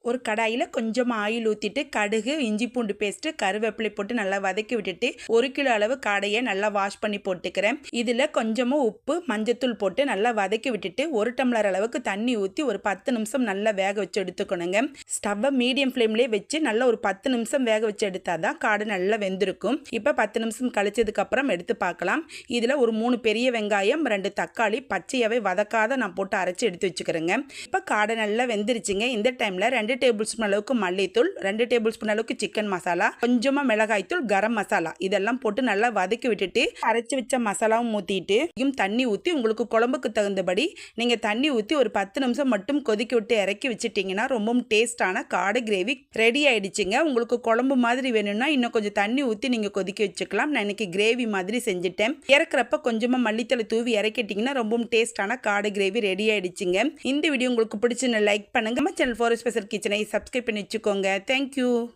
ஒரு கடாயில் கொஞ்சமாக ஆயில் ஊற்றிட்டு கடுகு, இஞ்சி பூண்டு பேஸ்ட்டு, கருவேப்பிலை போட்டு நல்லா வதக்கி விட்டுட்டு 1 கிலோ அளவு காடையை நல்லா வாஷ் பண்ணி போட்டுக்கிறேன். இதில் கொஞ்சமாக உப்பு, மஞ்சத்தூள் போட்டு நல்லா வதக்கி விட்டுட்டு 1 டம்ளர் அளவுக்கு தண்ணி ஊற்றி ஒரு 10 நிமிஷம் நல்லா வேக வச்சு எடுத்துக்கணுங்க. ஸ்டவ்வை மீடியம் ஃப்ளேம்லேயே வச்சு நல்லா ஒரு 10 நிமிஷம் வேக வச்சு எடுத்தால் தான் காடை நல்லா வெந்திருக்கும். இப்போ 10 நிமிஷம் கழிச்சதுக்கப்புறம் எடுத்து பார்க்கலாம். இதில் ஒரு 3 பெரிய வெங்காயம், 2 தக்காளி பச்சையாகவே வதக்காத நான் போட்டு அரைச்சி எடுத்து வச்சுக்கிறேங்க. இப்போ காடை நல்லா வெந்துருச்சுங்க. இந்த டைமில் 2 டேபிள் ஸ்பூன் அளவுக்கு மல்லித்தூள், 2 டேபிள் ஸ்பூன் அளவுக்கு சிக்கன் மசாலா, கொஞ்சமாக மிளகாய்த்தூள், கரம் மசாலா இதெல்லாம் போட்டு நல்லா வதக்கி விட்டுட்டு அரைச்சி வச்ச மசாலாவும் ஊற்றிட்டு தண்ணி ஊற்றி உங்களுக்கு குழம்புக்கு தகுந்தபடி நீங்கள் தண்ணி ஊற்றி ஒரு 10 நிமிஷம் மட்டும் கொதிக்க விட்டு இறக்கி வச்சுட்டிங்கன்னா ரொம்பவும் டேஸ்டான காடை கிரேவி ரெடி ஆகிடுச்சிங்க. உங்களுக்கு குழம்பு மாதிரி வேணும்னா இன்னும் கொஞ்சம் தண்ணி ஊற்றி நீங்கள் கொதிக்க வச்சுக்கலாம். நான் இன்னைக்கு கிரேவி மாதிரி செஞ்சுட்டேன். இறக்குறப்ப கொஞ்சமாக மல்லித்தலை தூவி இறக்கிட்டிங்கன்னா ரொம்பவும் டேஸ்டான காடை கிரேவி ரெடி ஆகிடுச்சிங்க. இந்த வீடியோ உங்களுக்கு பிடிச்சுன்னு லைக் பண்ணுங்க. நம்ம சேனல் ஃபார் ஸ்பெஷல் கிச்சனை சப்ஸ்கிரைப் பண்ணி வச்சுக்கோங்க. தேங்க்யூ.